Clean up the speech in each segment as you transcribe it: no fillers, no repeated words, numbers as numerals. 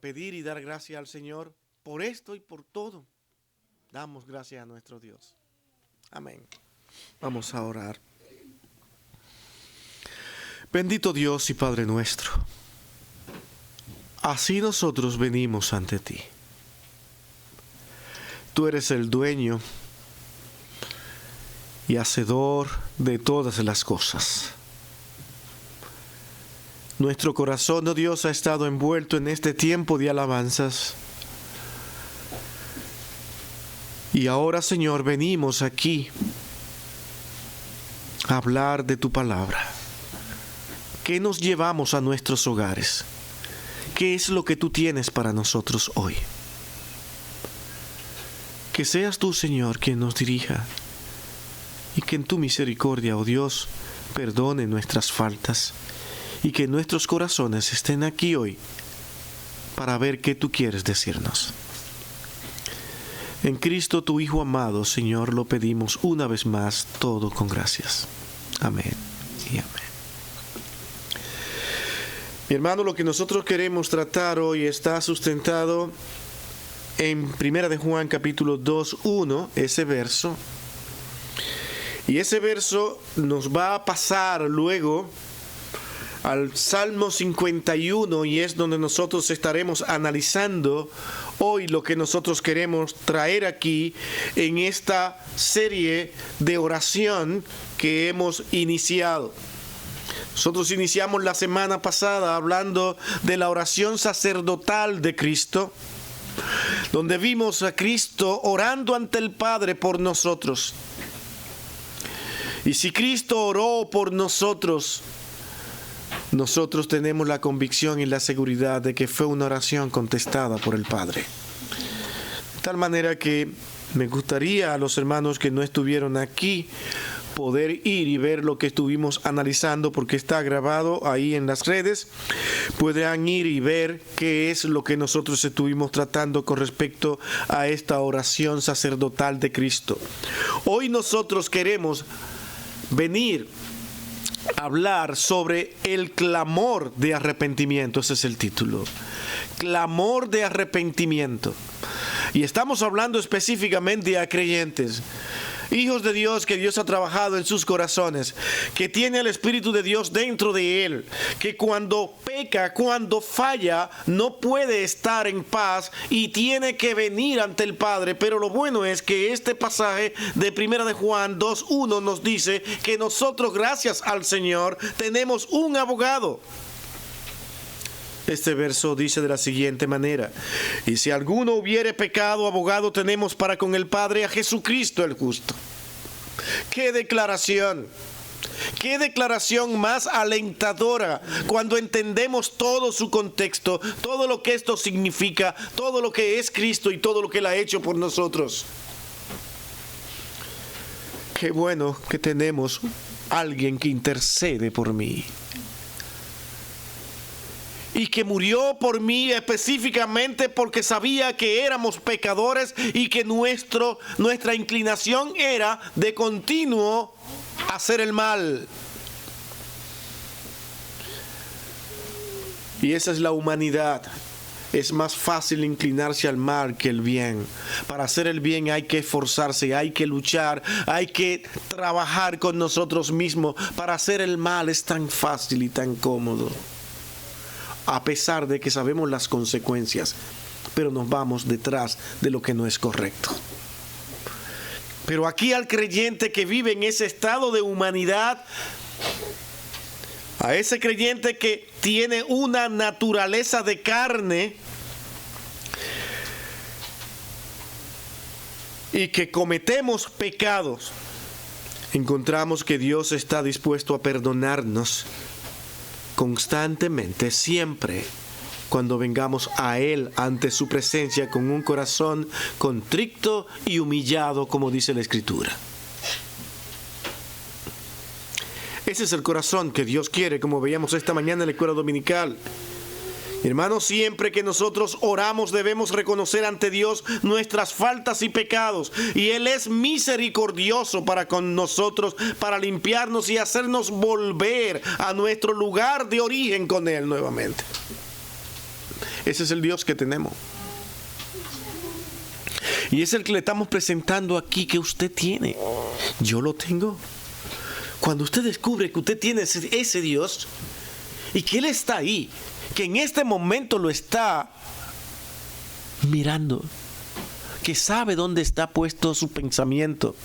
pedir y dar gracias al Señor por esto y por todo. Damos gracias a nuestro Dios. Amén. Vamos a orar. Bendito Dios y Padre nuestro, así nosotros venimos ante ti. Tú eres el dueño y hacedor de todas las cosas. Nuestro corazón, oh Dios, ha estado envuelto en este tiempo de alabanzas. Y ahora, Señor, venimos aquí a hablar de tu palabra. ¿Qué nos llevamos a nuestros hogares? ¿Qué es lo que tú tienes para nosotros hoy? Que seas tú, Señor, quien nos dirija y que en tu misericordia, oh Dios, perdone nuestras faltas y que nuestros corazones estén aquí hoy para ver qué tú quieres decirnos. En Cristo, tu Hijo amado, Señor, lo pedimos una vez más, todo con gracias. Amén y amén. Mi hermano, lo que nosotros queremos tratar hoy está sustentado en 1 de Juan capítulo 2, 1, ese verso. Y ese verso nos va a pasar luego al Salmo 51 y es donde nosotros estaremos analizando hoy lo que nosotros queremos traer aquí en esta serie de oración que hemos iniciado. Nosotros iniciamos la semana pasada hablando de la oración sacerdotal de Cristo, donde vimos a Cristo orando ante el Padre por nosotros. Y si Cristo oró por nosotros, nosotros tenemos la convicción y la seguridad de que fue una oración contestada por el Padre. De tal manera que me gustaría a los hermanos que no estuvieron aquí poder ir y ver lo que estuvimos analizando, porque está grabado ahí en las redes. Podrán ir y ver qué es lo que nosotros estuvimos tratando con respecto a esta oración sacerdotal de Cristo. Hoy nosotros queremos venir a hablar sobre el clamor de arrepentimiento. Ese es el título. Clamor de arrepentimiento. Y estamos hablando específicamente a creyentes, hijos de Dios, que Dios ha trabajado en sus corazones, que tiene el Espíritu de Dios dentro de él, que cuando peca, cuando falla, no puede estar en paz y tiene que venir ante el Padre. Pero lo bueno es que este pasaje de 1 de Juan 2:1 nos dice que nosotros, gracias al Señor, tenemos un abogado. Este verso dice de la siguiente manera: y si alguno hubiere pecado, abogado tenemos para con el Padre a Jesucristo el justo. ¡Qué declaración! ¡Qué declaración más alentadora cuando entendemos todo su contexto, todo lo que esto significa, todo lo que es Cristo y todo lo que Él ha hecho por nosotros! ¡Qué bueno que tenemos alguien que intercede por mí! Y que murió por mí específicamente porque sabía que éramos pecadores y que nuestra inclinación era de continuo hacer el mal. Y esa es la humanidad. Es más fácil inclinarse al mal que el bien. Para hacer el bien hay que esforzarse, hay que luchar, hay que trabajar con nosotros mismos. Para hacer el mal es tan fácil y tan cómodo, a pesar de que sabemos las consecuencias, pero nos vamos detrás de lo que no es correcto. Pero aquí al creyente que vive en ese estado de humanidad, a ese creyente que tiene una naturaleza de carne y que cometemos pecados, encontramos que Dios está dispuesto a perdonarnos constantemente, siempre, cuando vengamos a Él ante su presencia con un corazón contrito y humillado, como dice la Escritura. Ese es el corazón que Dios quiere, como veíamos esta mañana en la escuela dominical. Hermanos, siempre que nosotros oramos debemos reconocer ante Dios nuestras faltas y pecados, y Él es misericordioso para con nosotros, para limpiarnos y hacernos volver a nuestro lugar de origen con Él nuevamente. Ese es el Dios que tenemos. Y es el que le estamos presentando aquí que usted tiene. Yo lo tengo. Cuando usted descubre que usted tiene ese Dios y que Él está ahí, que en este momento lo está mirando, que sabe dónde está puesto su pensamiento,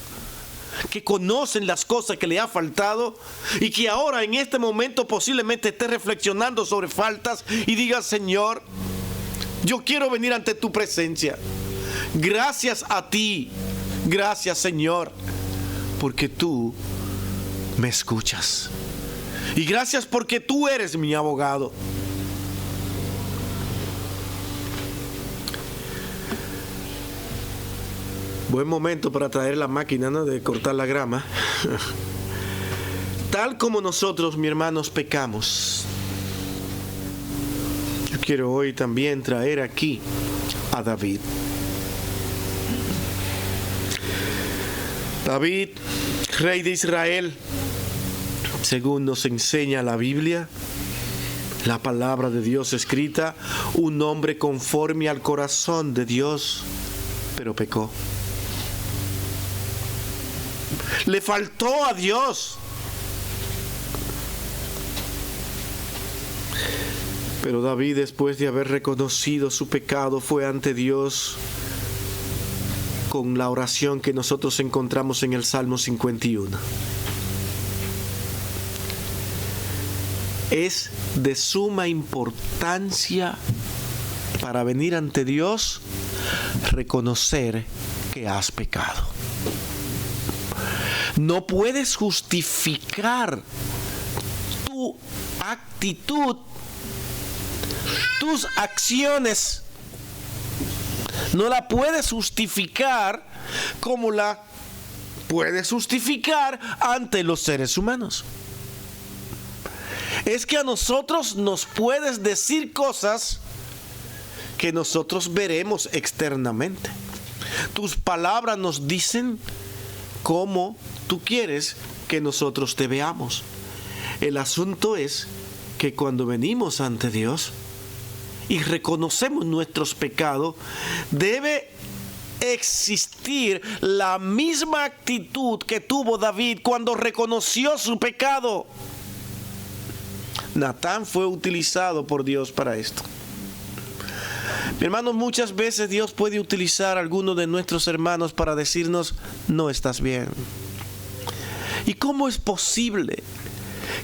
que conocen las cosas que le ha faltado y que ahora en este momento posiblemente esté reflexionando sobre faltas y diga: Señor, yo quiero venir ante tu presencia. Gracias a ti, gracias Señor, porque tú me escuchas. Y gracias porque tú eres mi abogado. Buen momento para traer la máquina, ¿no?, de cortar la grama. Tal como nosotros, mis hermanos, pecamos, yo quiero hoy también traer aquí a David. David, rey de Israel, según nos enseña la Biblia, la palabra de Dios escrita, un hombre conforme al corazón de Dios, pero pecó. Le faltó a Dios. Pero David, después de haber reconocido su pecado, fue ante Dios con la oración que nosotros encontramos en el Salmo 51. Es de suma importancia para venir ante Dios reconocer que has pecado. No puedes justificar tu actitud, tus acciones. No la puedes justificar como la puedes justificar ante los seres humanos. Es que a nosotros nos puedes decir cosas que nosotros veremos externamente. Tus palabras nos dicen cómo tú quieres que nosotros te veamos. El asunto es que cuando venimos ante Dios y reconocemos nuestros pecados, debe existir la misma actitud que tuvo David cuando reconoció su pecado. Natán fue utilizado por Dios para esto. Mi hermano, muchas veces Dios puede utilizar a algunos de nuestros hermanos para decirnos: no estás bien. ¿Y cómo es posible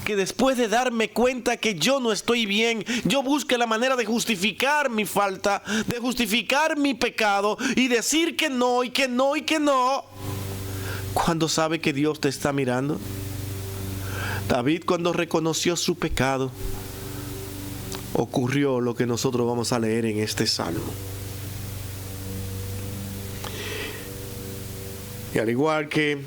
que después de darme cuenta que yo no estoy bien, yo busque la manera de justificar mi falta, de justificar mi pecado y decir que no y que no y que no, cuando sabe que Dios te está mirando? David, cuando reconoció su pecado, ocurrió lo que nosotros vamos a leer en este salmo. Y al igual que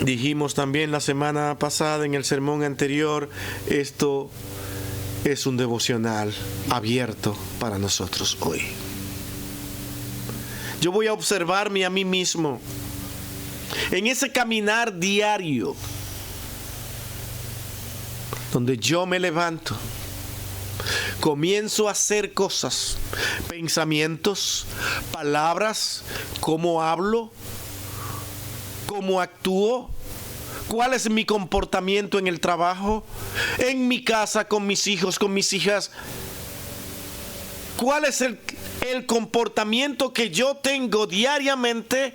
dijimos también la semana pasada en el sermón anterior, esto es un devocional abierto para nosotros hoy. Yo voy a observarme a mí mismo en ese caminar diario donde yo me levanto, comienzo a hacer cosas, pensamientos, palabras, cómo hablo, cómo actúo, cuál es mi comportamiento en el trabajo, en mi casa, con mis hijos, con mis hijas. ¿Cuál es el comportamiento que yo tengo diariamente?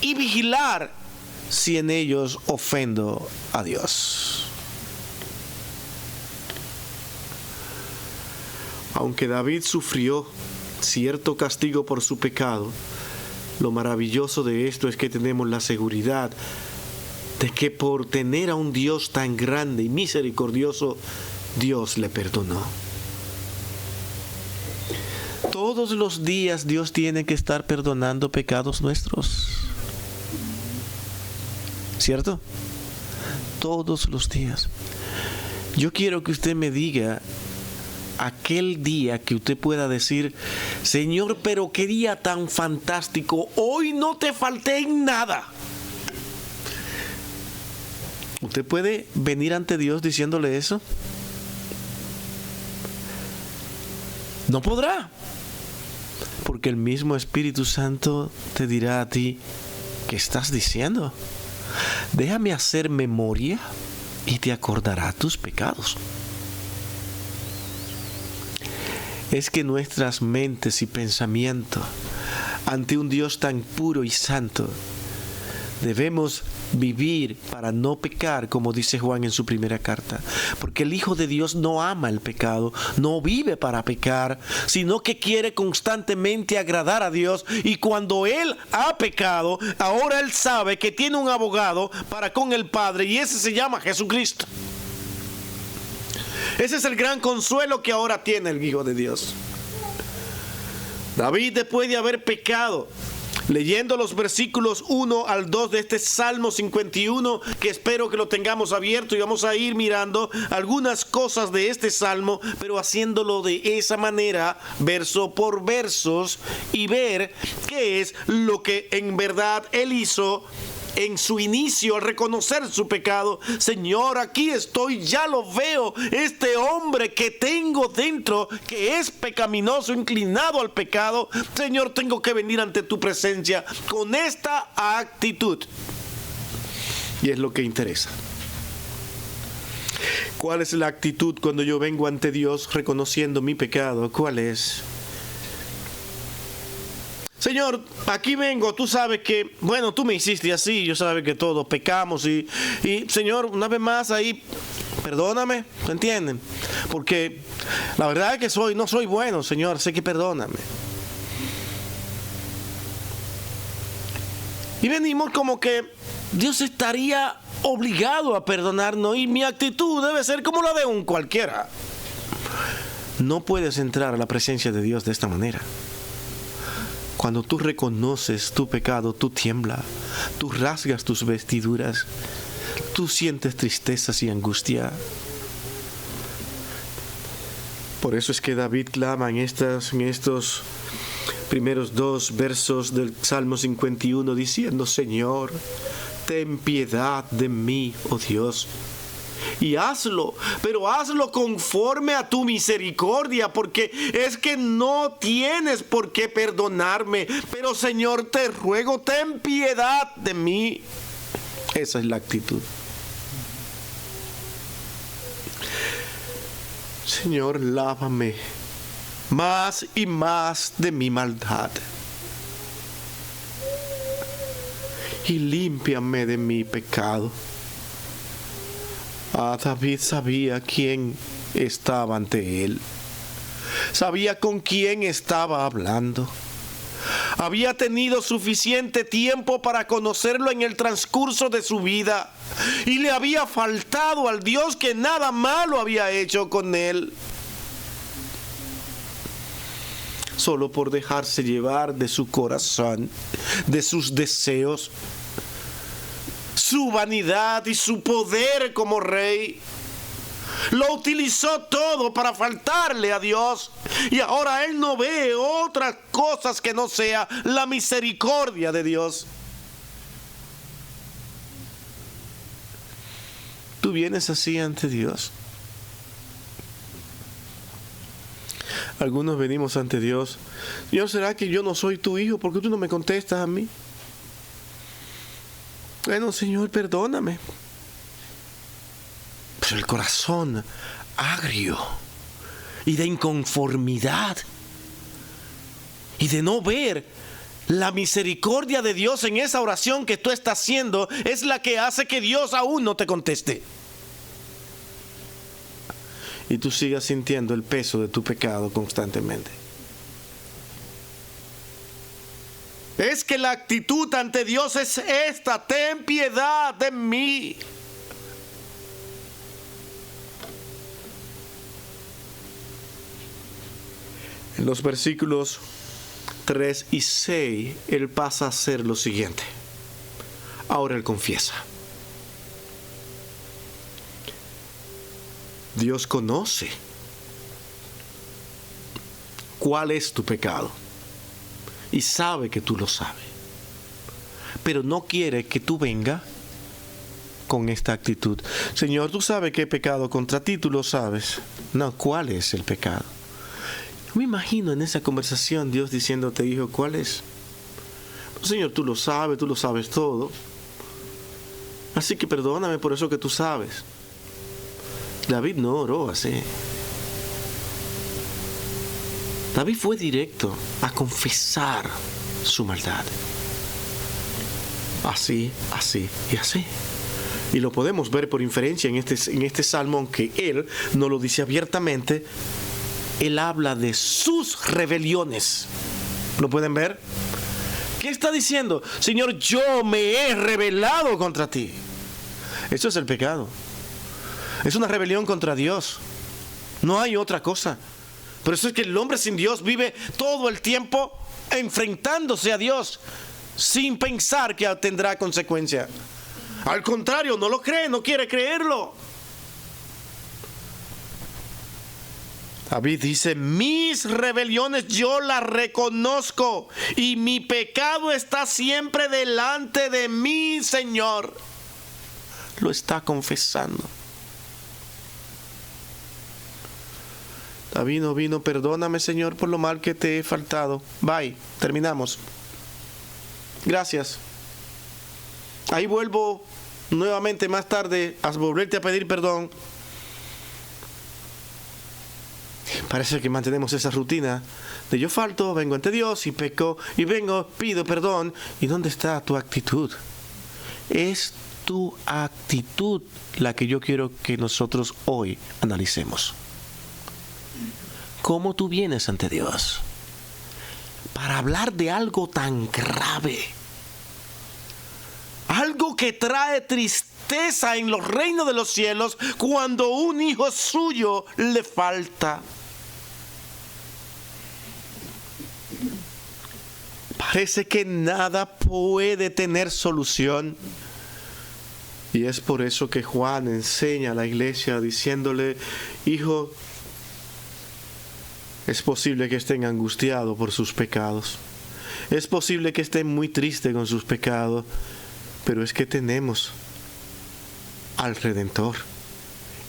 Y vigilar si en ellos ofendo a Dios. Aunque David sufrió cierto castigo por su pecado, lo maravilloso de esto es que tenemos la seguridad de que por tener a un Dios tan grande y misericordioso, Dios le perdonó. Todos los días Dios tiene que estar perdonando pecados nuestros, ¿cierto? Todos los días. Yo quiero que usted me diga aquel día que usted pueda decir: Señor, pero qué día tan fantástico, hoy no te falté en nada. ¿Usted puede venir ante Dios diciéndole eso? No podrá. Porque el mismo Espíritu Santo te dirá a ti, ¿qué estás diciendo? Déjame hacer memoria y te acordará tus pecados. Es que nuestras mentes y pensamientos ante un Dios tan puro y santo, debemos vivir para no pecar, como dice Juan en su primera carta. Porque el Hijo de Dios no ama el pecado, no vive para pecar, sino que quiere constantemente agradar a Dios. Y cuando Él ha pecado, ahora Él sabe que tiene un abogado para con el Padre, y ese se llama Jesucristo. Ese es el gran consuelo que ahora tiene el Hijo de Dios. David, después de haber pecado, leyendo los versículos 1 al 2 de este Salmo 51, que espero que lo tengamos abierto, y vamos a ir mirando algunas cosas de este Salmo, pero haciéndolo de esa manera, verso por versos, y ver qué es lo que en verdad él hizo en su inicio al reconocer su pecado. Señor, aquí estoy, ya lo veo, este hombre que tengo dentro, que es pecaminoso, inclinado al pecado. Señor, tengo que venir ante tu presencia con esta actitud. Y es lo que interesa. ¿Cuál es la actitud cuando yo vengo ante Dios reconociendo mi pecado? ¿Cuál es? Señor, aquí vengo, tú sabes que, bueno, tú me hiciste así, yo sabes que todos pecamos y Señor, una vez más ahí, perdóname, ¿me entienden? Porque la verdad es que no soy bueno, Señor, sé que perdóname. Y venimos como que Dios estaría obligado a perdonarnos, y mi actitud debe ser como la de un cualquiera. No puedes entrar a la presencia de Dios de esta manera. Cuando tú reconoces tu pecado, tú tiemblas, tú rasgas tus vestiduras, tú sientes tristezas y angustia. Por eso es que David clama en estos primeros 2 versos del Salmo 51 diciendo: Señor, ten piedad de mí, oh Dios. Y hazlo, pero hazlo conforme a tu misericordia, porque es que no tienes por qué perdonarme. Pero Señor, te ruego, ten piedad de mí. Esa es la actitud. Señor, lávame más y más de mi maldad, y límpiame de mi pecado. David sabía quién estaba ante él. Sabía con quién estaba hablando. Había tenido suficiente tiempo para conocerlo en el transcurso de su vida, y le había faltado al Dios que nada malo había hecho con él. Solo por dejarse llevar de su corazón, de sus deseos, su vanidad y su poder como rey, lo utilizó todo para faltarle a Dios, y ahora él no ve otras cosas que no sea la misericordia de Dios. ¿Tú vienes así ante Dios? Algunos venimos ante Dios: Señor, ¿será que yo no soy tu hijo? ¿Por qué tú no me contestas a mí? Bueno, Señor, perdóname. Pero el corazón agrio y de inconformidad y de no ver la misericordia de Dios en esa oración que tú estás haciendo es la que hace que Dios aún no te conteste. Y tú sigas sintiendo el peso de tu pecado constantemente. Es que la actitud ante Dios es esta: ten piedad de mí. En los versículos 3 y 6, él pasa a hacer lo siguiente. Ahora él confiesa. Dios conoce cuál es tu pecado y sabe que tú lo sabes, pero no quiere que tú vengas con esta actitud: Señor, tú sabes que he pecado contra ti, tú lo sabes. No, ¿cuál es el pecado? Me imagino en esa conversación Dios diciéndote, hijo, ¿cuál es? Señor, tú lo sabes todo. Así que perdóname por eso que tú sabes. David no oró así. David fue directo a confesar su maldad. Así, así y así. Y lo podemos ver por inferencia en este salmo, aunque él no lo dice abiertamente. Él habla de sus rebeliones. ¿Lo pueden ver? ¿Qué está diciendo? Señor, yo me he rebelado contra ti. Eso es el pecado. Es una rebelión contra Dios. No hay otra cosa. Por eso es que el hombre sin Dios vive todo el tiempo enfrentándose a Dios sin pensar que tendrá consecuencia. Al contrario, no lo cree, no quiere creerlo. David dice, mis rebeliones yo las reconozco y mi pecado está siempre delante de mí, Señor. Lo está confesando. David no vino, perdóname, Señor, por lo mal que te he faltado. Bye, terminamos. Gracias. Ahí vuelvo nuevamente más tarde a volverte a pedir perdón. Parece que mantenemos esa rutina de yo falto, vengo ante Dios y peco, y vengo, pido perdón. ¿Y dónde está tu actitud? Es tu actitud la que yo quiero que nosotros hoy analicemos. ¿Cómo tú vienes ante Dios para hablar de algo tan grave? Algo que trae tristeza en los reinos de los cielos cuando un hijo suyo le falta. Parece que nada puede tener solución. Y es por eso que Juan enseña a la iglesia diciéndole, hijo, es posible que estén angustiados por sus pecados. Es posible que estén muy tristes con sus pecados. Pero es que tenemos al Redentor.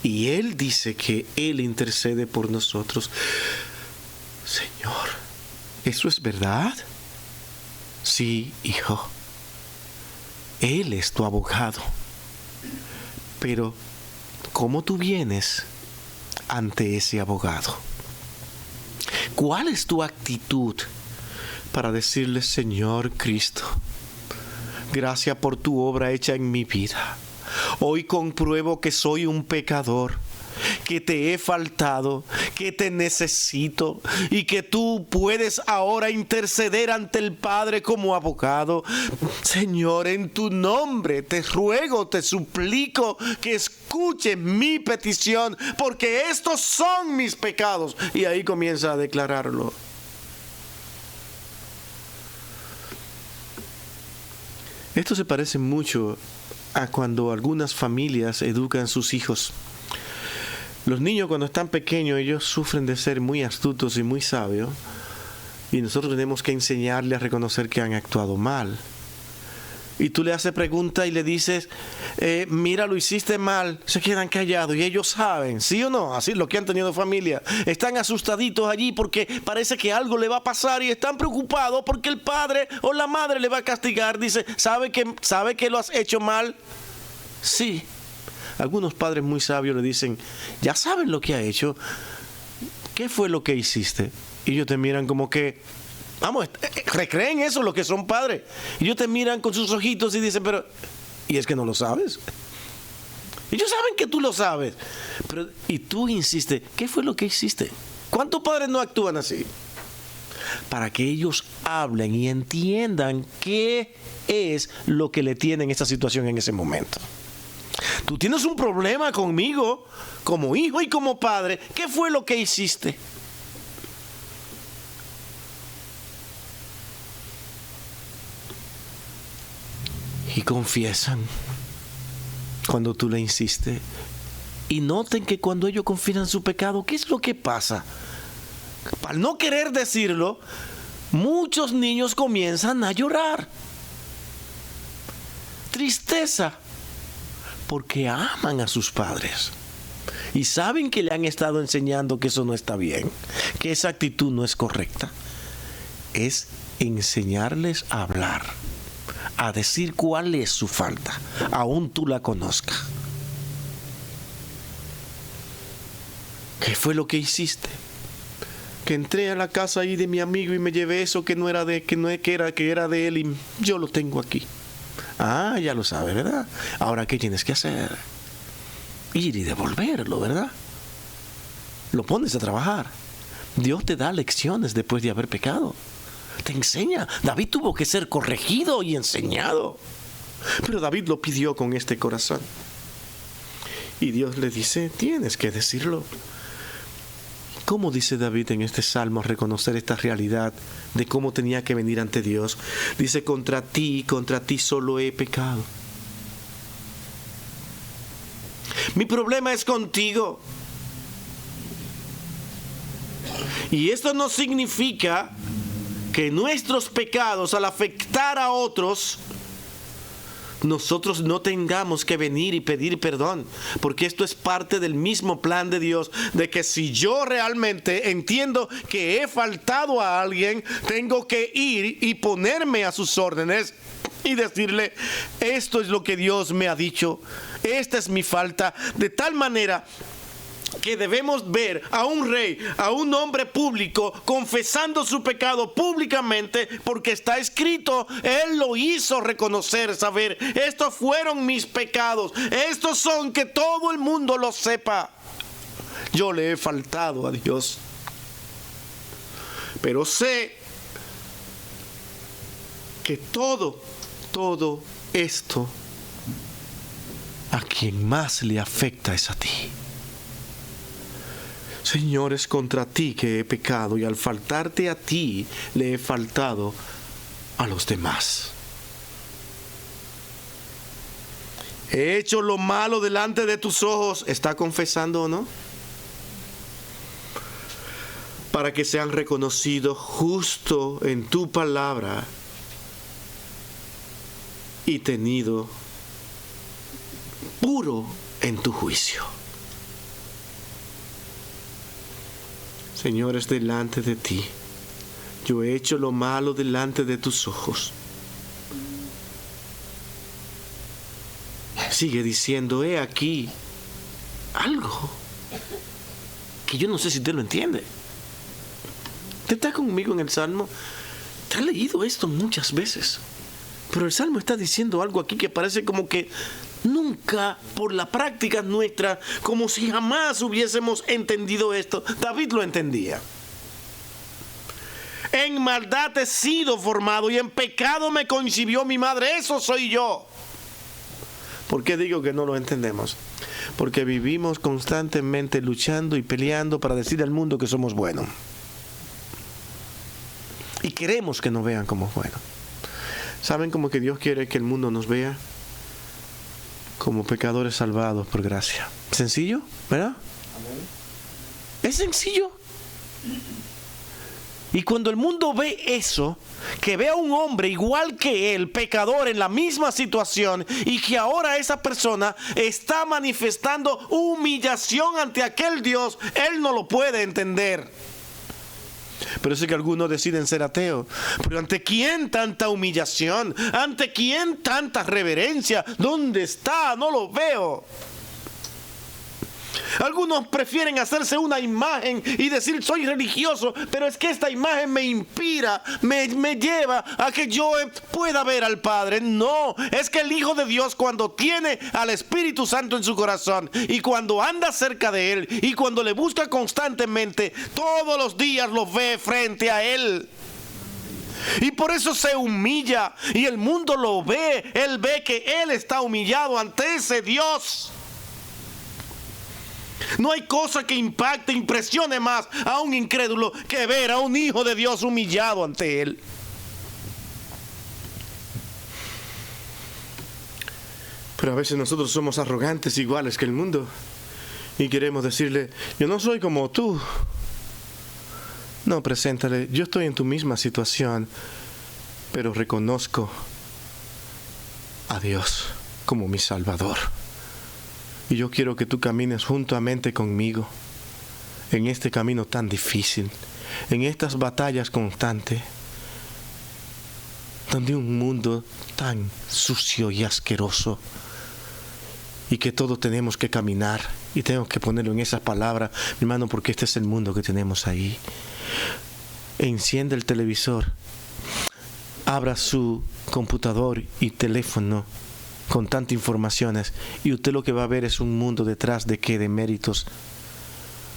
Y Él dice que Él intercede por nosotros. Señor, ¿eso es verdad? Sí, hijo. Él es tu abogado. Pero, ¿cómo tú vienes ante ese abogado? ¿Cuál es tu actitud para decirle, Señor Cristo, gracias por tu obra hecha en mi vida? Hoy compruebo que soy un pecador, que te he faltado, que te necesito y que tú puedes ahora interceder ante el Padre como abogado. Señor, en tu nombre te ruego, te suplico que escuches mi petición, porque estos son mis pecados. Y ahí comienza a declararlo. Esto se parece mucho a cuando algunas familias educan a sus hijos. Los niños cuando están pequeños, ellos sufren de ser muy astutos y muy sabios. Y nosotros tenemos que enseñarles a reconocer que han actuado mal. Y tú le haces preguntas y le dices, mira, lo hiciste mal. Se quedan callados y ellos saben, ¿sí o no? Así los que han tenido familia. Están asustaditos allí porque parece que algo le va a pasar y están preocupados porque el padre o la madre le va a castigar. Dice, ¿sabe que lo has hecho mal? Sí. Algunos padres muy sabios le dicen, ya saben lo que ha hecho. ¿Qué fue lo que hiciste? Y ellos te miran como que, vamos, recreen eso los que son padres. Y ellos te miran con sus ojitos y dicen, pero, ¿y es que no lo sabes? Ellos saben que tú lo sabes. Pero, y tú insistes, ¿qué fue lo que hiciste? ¿Cuántos padres no actúan así? Para que ellos hablen y entiendan qué es lo que le tienen esta situación en ese momento. Tú tienes un problema conmigo, como hijo y como padre. ¿Qué fue lo que hiciste? Y confiesan cuando tú le insistes. Y noten que cuando ellos confiesan su pecado, ¿qué es lo que pasa? Al no querer decirlo, muchos niños comienzan a llorar. Tristeza. Porque aman a sus padres. y saben que le han estado enseñando que eso no está bien, que esa actitud no es correcta, es enseñarles a hablar, a decir cuál es su falta, aún tú la conozcas. ¿Qué fue lo que hiciste? Que entré a la casa ahí de mi amigo y me llevé eso que no era de, que era de él, y yo lo tengo aquí. Ah, ya lo sabes, ¿verdad? Ahora, ¿qué tienes que hacer? Ir y devolverlo, ¿verdad? Lo pones a trabajar. Dios te da lecciones después de haber pecado. Te enseña. David tuvo que ser corregido y enseñado. Pero David lo pidió con este corazón. Y Dios le dice, tienes que decirlo. ¿Cómo dice David en este salmo reconocer esta realidad de cómo tenía que venir ante Dios? Dice, contra ti solo he pecado. Mi problema es contigo. Y esto no significa que nuestros pecados, al afectar a otros, nosotros no tengamos que venir y pedir perdón, porque esto es parte del mismo plan de Dios, de que si yo realmente entiendo que he faltado a alguien, tengo que ir y ponerme a sus órdenes y decirle, esto es lo que Dios me ha dicho, esta es mi falta, de tal manera que debemos ver a un rey, a un hombre público, confesando su pecado públicamente, porque está escrito, él lo hizo reconocer, saber, estos fueron mis pecados, estos son, que todo el mundo lo sepa. Yo le he faltado a Dios, pero sé que todo esto, a quien más le afecta es a ti. Señor, es contra ti que he pecado, y al faltarte a ti, le he faltado a los demás. He hecho lo malo delante de tus ojos. ¿Está confesando o no? Para que sean reconocidos justo en tu palabra y tenido puro en tu juicio. Señor, es delante de ti. Yo he hecho lo malo delante de tus ojos. Sigue diciendo, he aquí algo que yo no sé si usted lo entiende. Usted está conmigo en el Salmo. Te ha leído esto muchas veces. Pero el Salmo está diciendo algo aquí que parece como que nunca, por la práctica nuestra, como si jamás hubiésemos entendido esto. David lo entendía. En maldad he sido formado y en pecado me concibió mi madre. Eso soy yo. ¿Por qué digo que no lo entendemos? Porque vivimos constantemente luchando y peleando para decir al mundo que somos buenos. Y queremos que nos vean como buenos. ¿Saben cómo que Dios quiere que el mundo nos vea? Como pecadores salvados por gracia. ¿Sencillo? ¿Verdad? Amén. Es sencillo. Y cuando el mundo ve eso, que ve a un hombre igual que él, pecador en la misma situación, y que ahora esa persona está manifestando humillación ante aquel Dios, él no lo puede entender. Pero es que algunos deciden ser ateos. Pero ¿ante quién tanta humillación? ¿Ante quién tanta reverencia? ¿Dónde está? No lo veo. Algunos prefieren hacerse una imagen y decir soy religioso, pero es que esta imagen me inspira, me lleva a que yo pueda ver al Padre. No, es que el Hijo de Dios, cuando tiene al Espíritu Santo en su corazón y cuando anda cerca de Él y cuando le busca constantemente, todos los días lo ve frente a Él. Y por eso se humilla y el mundo lo ve. Él ve que Él está humillado ante ese Dios. No hay cosa que impacte, impresione más a un incrédulo que ver a un hijo de Dios humillado ante Él. Pero a veces nosotros somos arrogantes iguales que el mundo y queremos decirle, yo no soy como tú. No, preséntale, yo estoy en tu misma situación, pero reconozco a Dios como mi Salvador. Y yo quiero que tú camines juntamente conmigo en este camino tan difícil, en estas batallas constantes, donde un mundo tan sucio y asqueroso, y que todos tenemos que caminar, y tengo que ponerlo en esas palabras, mi hermano, porque este es el mundo que tenemos ahí. Enciende el televisor, abra su computador y teléfono con tantas informaciones, y usted lo que va a ver es un mundo detrás de qué, de méritos,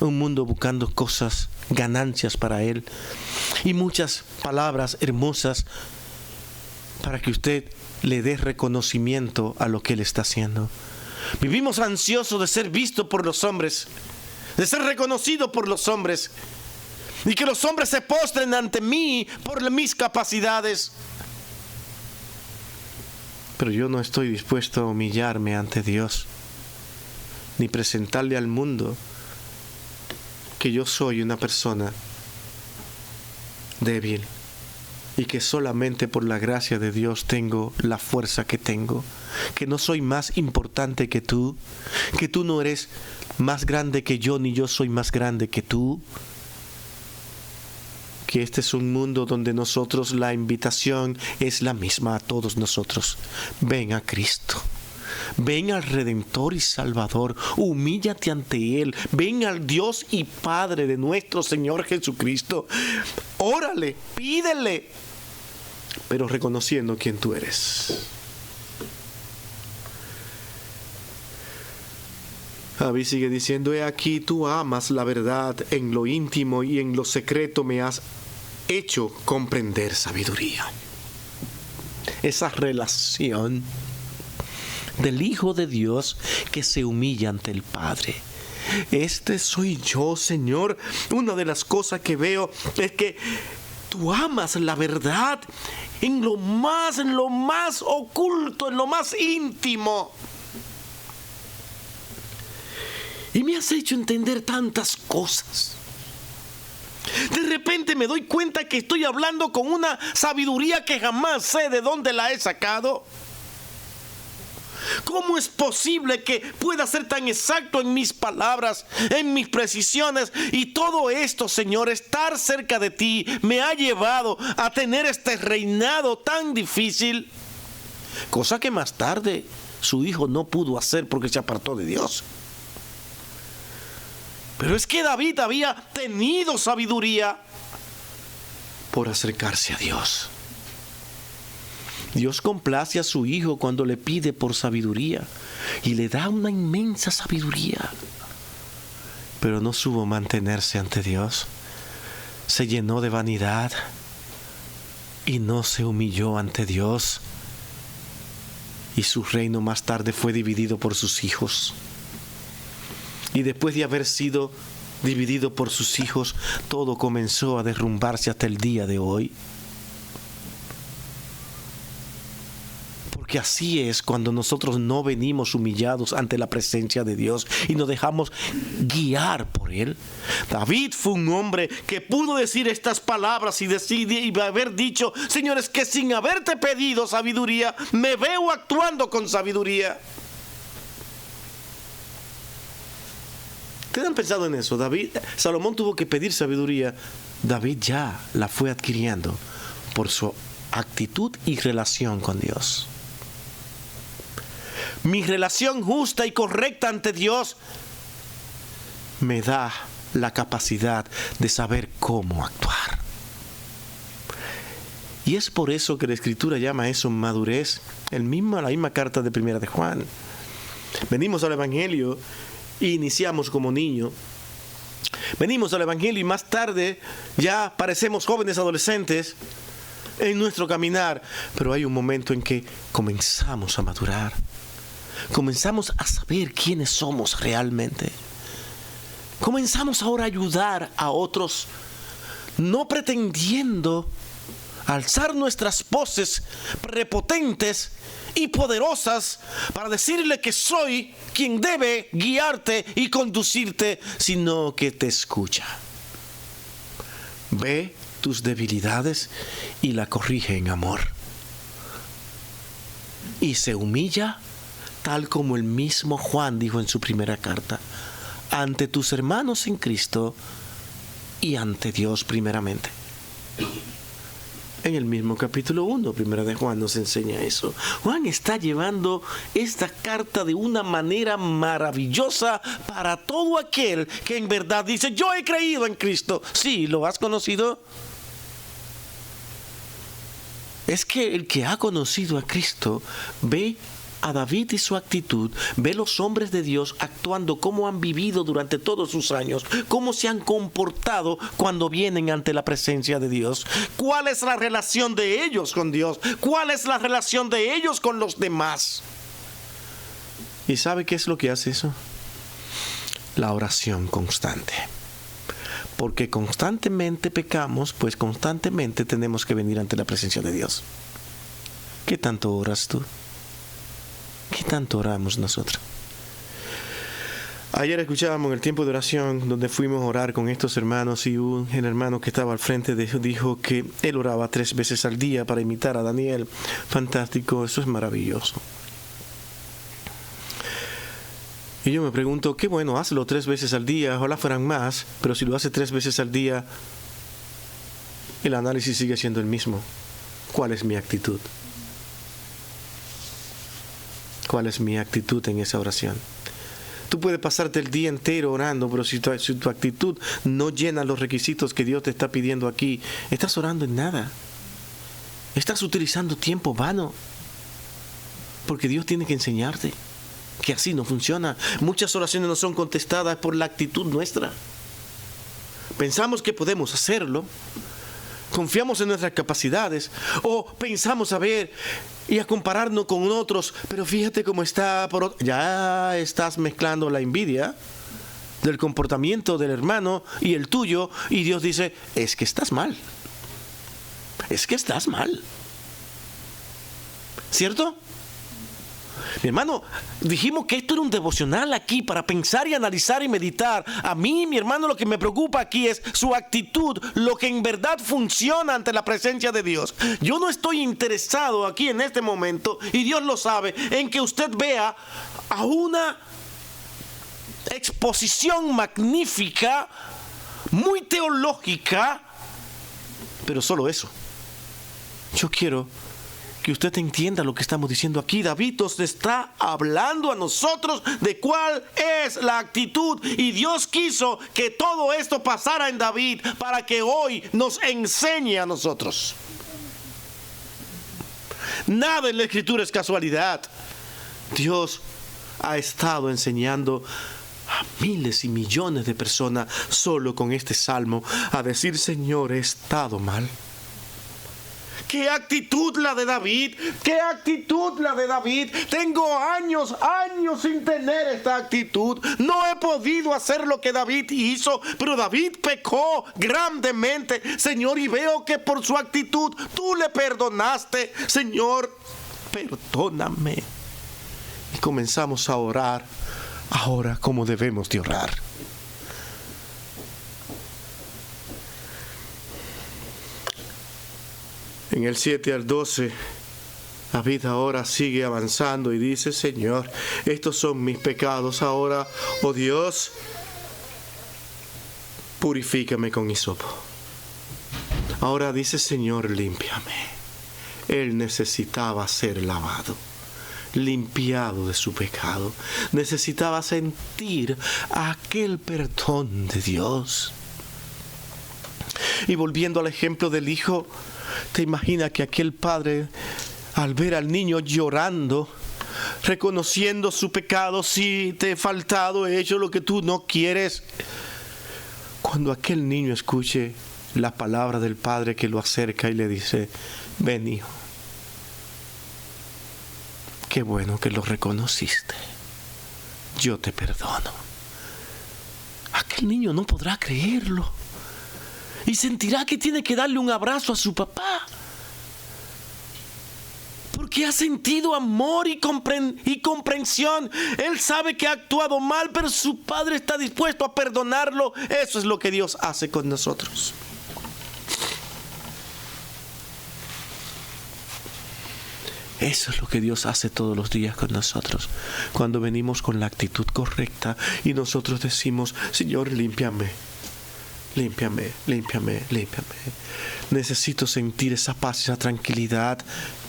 un mundo buscando cosas, ganancias para él, y muchas palabras hermosas para que usted le dé reconocimiento a lo que él está haciendo. Vivimos ansiosos de ser visto por los hombres, de ser reconocido por los hombres, y que los hombres se postren ante mí por mis capacidades. Pero yo no estoy dispuesto a humillarme ante Dios, ni presentarle al mundo que yo soy una persona débil y que solamente por la gracia de Dios tengo la fuerza que tengo, que no soy más importante que tú no eres más grande que yo, ni yo soy más grande que tú. Que este es un mundo donde nosotros, la invitación es la misma a todos nosotros. Ven a Cristo. Ven al Redentor y Salvador. Humíllate ante Él. Ven al Dios y Padre de nuestro Señor Jesucristo. Órale, pídele, pero reconociendo quién tú eres. David sigue diciendo: he aquí, tú amas la verdad, en lo íntimo y en lo secreto me has hecho comprender sabiduría. Esa relación del Hijo de Dios que se humilla ante el Padre. Este soy yo, Señor. Una de las cosas que veo es que tú amas la verdad en lo más oculto, en lo más íntimo. Y me has hecho entender tantas cosas. De repente me doy cuenta que estoy hablando con una sabiduría que jamás sé de dónde la he sacado. ¿Cómo es posible que pueda ser tan exacto en mis palabras, en mis precisiones? Y todo esto, Señor, estar cerca de ti me ha llevado a tener este reinado tan difícil, cosa que más tarde su hijo no pudo hacer porque se apartó de Dios. Pero es que David había tenido sabiduría por acercarse a Dios. Dios complace a su hijo cuando le pide por sabiduría y le da una inmensa sabiduría. Pero no supo mantenerse ante Dios. Se llenó de vanidad y no se humilló ante Dios. Y su reino más tarde fue dividido por sus hijos. Y después de haber sido dividido por sus hijos, todo comenzó a derrumbarse hasta el día de hoy. Porque así es cuando nosotros no venimos humillados ante la presencia de Dios y nos dejamos guiar por Él. David fue un hombre que pudo decir estas palabras y haber dicho: señores, que sin haberte pedido sabiduría, me veo actuando con sabiduría. ¿Ustedes han pensado en eso? Salomón tuvo que pedir sabiduría. David ya la fue adquiriendo por su actitud y relación con Dios. Mi relación justa y correcta ante Dios me da la capacidad de saber cómo actuar. Y es por eso que la Escritura llama eso madurez. La misma carta de Primera de Juan. Venimos al Evangelio y iniciamos como niños. Venimos al Evangelio y más tarde ya parecemos jóvenes adolescentes en nuestro caminar. Pero hay un momento en que comenzamos a madurar. Comenzamos a saber quiénes somos realmente. Comenzamos ahora a ayudar a otros, no pretendiendo alzar nuestras voces prepotentes y poderosas para decirle que soy quien debe guiarte y conducirte, sino que te escucha. Ve tus debilidades y la corrige en amor. Y se humilla tal como el mismo Juan dijo en su primera carta, ante tus hermanos en Cristo y ante Dios primeramente. En el mismo capítulo 1, primera de Juan, nos enseña eso. Juan está llevando esta carta de una manera maravillosa para todo aquel que en verdad dice, yo he creído en Cristo. Sí, ¿lo has conocido? Es que el que ha conocido a Cristo ve a David y su actitud, ve los hombres de Dios actuando, cómo han vivido durante todos sus años, cómo se han comportado cuando vienen ante la presencia de Dios, cuál es la relación de ellos con Dios, cuál es la relación de ellos con los demás. ¿Y sabe qué es lo que hace eso? La oración constante. Porque constantemente pecamos, pues constantemente tenemos que venir ante la presencia de Dios. ¿Qué tanto oras tú? ¿Qué tanto oramos nosotros? Ayer escuchábamos en el tiempo de oración donde fuimos a orar con estos hermanos y un hermano que estaba al frente dijo que él oraba 3 veces al día para imitar a Daniel. Fantástico, eso es maravilloso. Y yo me pregunto, qué bueno, hazlo 3 veces al día, ojalá fueran más, pero si lo hace 3 veces al día, el análisis sigue siendo el mismo. ¿Cuál es mi actitud? ¿Cuál es mi actitud en esa oración? Tú puedes pasarte el día entero orando, pero si tu actitud no llena los requisitos que Dios te está pidiendo aquí, estás orando en nada. Estás utilizando tiempo vano. Porque Dios tiene que enseñarte que así no funciona. Muchas oraciones no son contestadas por la actitud nuestra. Pensamos que podemos hacerlo. Confiamos en nuestras capacidades o pensamos a ver y a compararnos con otros, pero fíjate cómo está. Ya estás mezclando la envidia del comportamiento del hermano y el tuyo, y Dios dice, es que estás mal. Es que estás mal. ¿Cierto? Mi hermano, dijimos que esto era un devocional aquí para pensar y analizar y meditar. A mí, mi hermano, lo que me preocupa aquí es su actitud, lo que en verdad funciona ante la presencia de Dios. Yo no estoy interesado aquí en este momento, y Dios lo sabe, en que usted vea a una exposición magnífica, muy teológica, pero solo eso. Yo quiero que usted entienda lo que estamos diciendo aquí. David nos está hablando a nosotros de cuál es la actitud, y Dios quiso que todo esto pasara en David para que hoy nos enseñe a nosotros. Nada en la Escritura es casualidad. Dios ha estado enseñando a miles y millones de personas solo con este salmo a decir, Señor, he estado mal. ¿Qué actitud la de David? ¿Qué actitud la de David? Tengo años sin tener esta actitud. No he podido hacer lo que David hizo, pero David pecó grandemente, Señor, y veo que por su actitud tú le perdonaste. Señor, perdóname. Y comenzamos a orar ahora como debemos de orar. En el 7 al 12, David ahora sigue avanzando y dice, Señor, estos son mis pecados ahora, oh Dios, purifícame con hisopo. Ahora dice, Señor, límpiame. Él necesitaba ser lavado, limpiado de su pecado. Necesitaba sentir aquel perdón de Dios. Y volviendo al ejemplo del hijo, ¿te imaginas que aquel padre, al ver al niño llorando, reconociendo su pecado, si te he faltado, he hecho lo que tú no quieres, cuando aquel niño escuche la palabra del padre que lo acerca y le dice, ven hijo, qué bueno que lo reconociste, yo te perdono? Aquel niño no podrá creerlo. Y sentirá que tiene que darle un abrazo a su papá. Porque ha sentido amor y comprensión. Él sabe que ha actuado mal, pero su padre está dispuesto a perdonarlo. Eso es lo que Dios hace con nosotros. Eso es lo que Dios hace todos los días con nosotros. Cuando venimos con la actitud correcta y nosotros decimos: Señor, límpiame. Límpiame, límpiame, límpiame. Necesito sentir esa paz, esa tranquilidad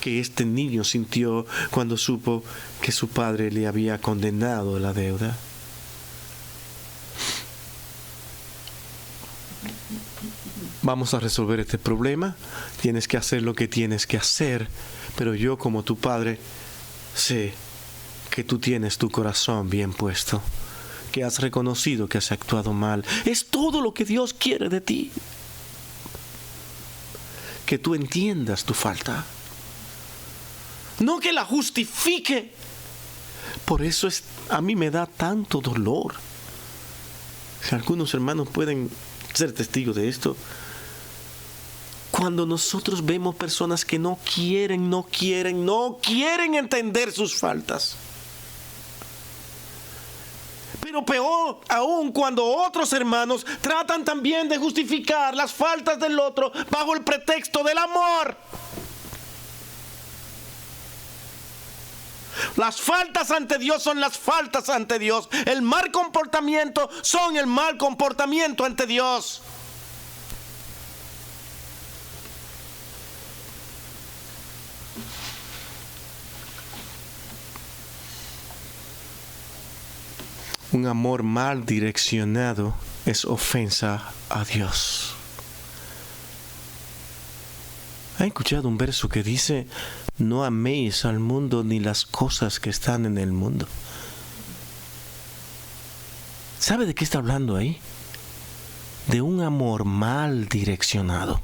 que este niño sintió cuando supo que su padre le había condenado la deuda. Vamos a resolver este problema. Tienes que hacer lo que tienes que hacer. Pero yo, como tu padre, sé que tú tienes tu corazón bien puesto, que has reconocido que has actuado mal. Es todo lo que Dios quiere de ti. Que tú entiendas tu falta. No que la justifique. Por eso a mí me da tanto dolor. Si algunos hermanos pueden ser testigos de esto. Cuando nosotros vemos personas que no quieren entender sus faltas. Pero peor aún cuando otros hermanos tratan también de justificar las faltas del otro bajo el pretexto del amor. Las faltas ante Dios son las faltas ante Dios. El mal comportamiento son el mal comportamiento ante Dios. Un amor mal direccionado es ofensa a Dios. ¿Ha escuchado un verso que dice: no améis al mundo ni las cosas que están en el mundo? ¿Sabe de qué está hablando ahí? De un amor mal direccionado.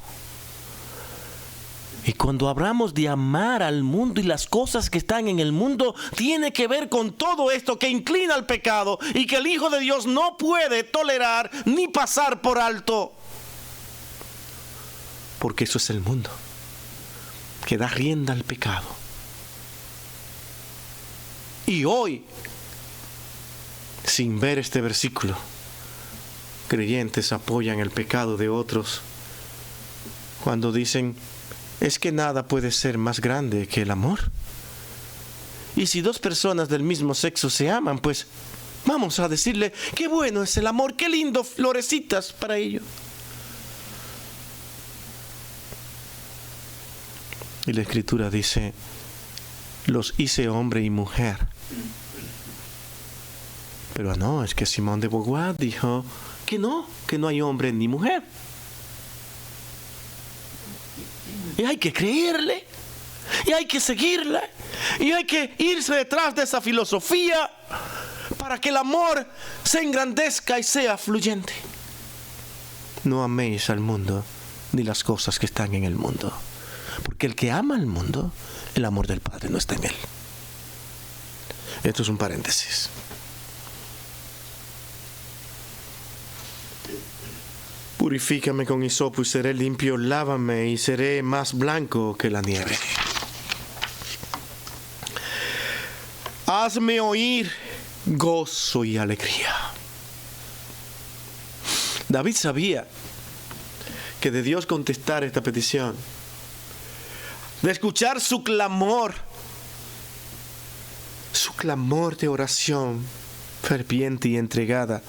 Y cuando hablamos de amar al mundo y las cosas que están en el mundo, tiene que ver con todo esto que inclina al pecado y que el Hijo de Dios no puede tolerar ni pasar por alto. Porque eso es el mundo, que da rienda al pecado. Y hoy, sin ver este versículo, creyentes apoyan el pecado de otros cuando dicen: es que nada puede ser más grande que el amor. Y si dos personas del mismo sexo se aman, pues vamos a decirle: qué bueno es el amor, qué lindo, florecitas para ello. Y la Escritura dice: los hice hombre y mujer. Pero no, es que Simón de Beauvoir dijo que no hay hombre ni mujer. Y hay que creerle, y hay que seguirle, y hay que irse detrás de esa filosofía para que el amor se engrandezca y sea fluyente. No améis al mundo ni las cosas que están en el mundo, porque el que ama al mundo, el amor del Padre no está en él. Esto es un paréntesis. Purifícame con hisopo y seré limpio, lávame y seré más blanco que la nieve. Hazme oír gozo y alegría. David sabía que de Dios contestar esta petición, de escuchar su clamor de oración ferviente y entregada,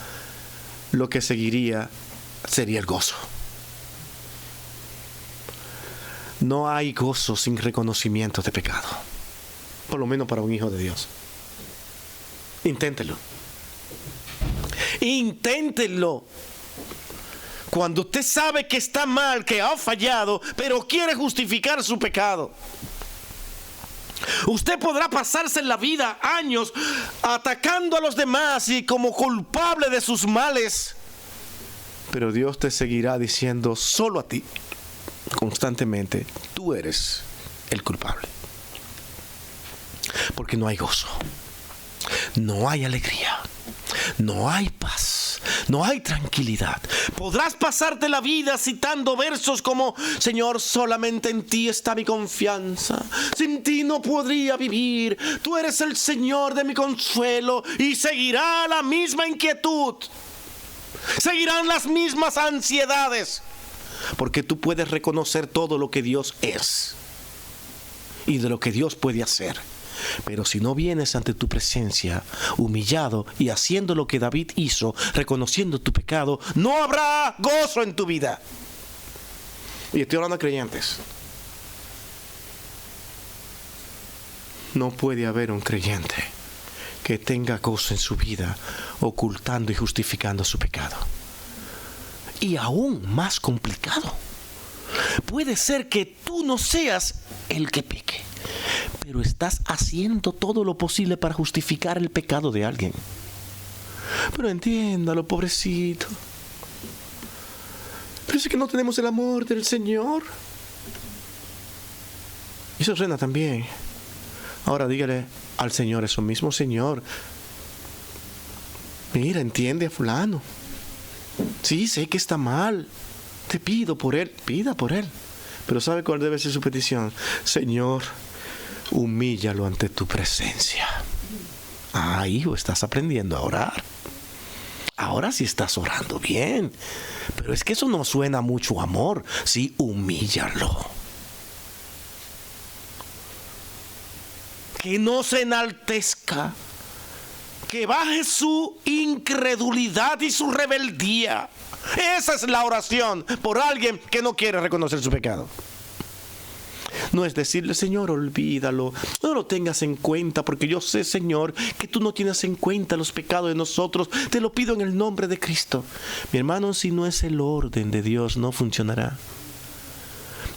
lo que seguiría sería el gozo. No hay gozo sin reconocimiento de pecado, por lo menos para un hijo de Dios. Inténtelo. Inténtelo. Cuando usted sabe que está mal, que ha fallado, pero quiere justificar su pecado. Usted podrá pasarse en la vida años atacando a los demás y como culpable de sus males. Pero Dios te seguirá diciendo solo a ti, constantemente: tú eres el culpable. Porque no hay gozo, no hay alegría, no hay paz, no hay tranquilidad. Podrás pasarte la vida citando versos como: Señor, solamente en ti está mi confianza, sin ti no podría vivir, tú eres el Señor de mi consuelo. Y seguirá la misma inquietud, seguirán las mismas ansiedades, porque tú puedes reconocer todo lo que Dios es. y de lo que Dios puede hacer. Pero si no vienes ante tu presencia, humillado y haciendo lo que David hizo, reconociendo tu pecado, no habrá gozo en tu vida. Y estoy hablando a creyentes. No puede haber un creyente que tenga gozo en su vida, ocultando y justificando su pecado. Y aún más complicado, puede ser que tú no seas el que peque, pero estás haciendo todo lo posible para justificar el pecado de alguien. Pero entiéndalo, pobrecito. Pero es que no tenemos el amor del Señor. Y eso suena también. Ahora dígale al Señor eso mismo: Señor, mira, entiende a fulano. Sí, sé que está mal. Te pido por él. Pida por él. Pero ¿sabe cuál debe ser su petición? Señor, humíllalo ante tu presencia. Ah, hijo, estás aprendiendo a orar. Ahora sí estás orando bien. Pero es que eso no suena mucho amor. Sí, humíllalo. Que no se enaltezca. Que baje su incredulidad y su rebeldía. Esa es la oración por alguien que no quiere reconocer su pecado. No es decirle: Señor, olvídalo, no lo tengas en cuenta, porque yo sé, Señor, que tú no tienes en cuenta los pecados de nosotros. Te lo pido en el nombre de Cristo. Mi hermano, si no es el orden de Dios, no funcionará.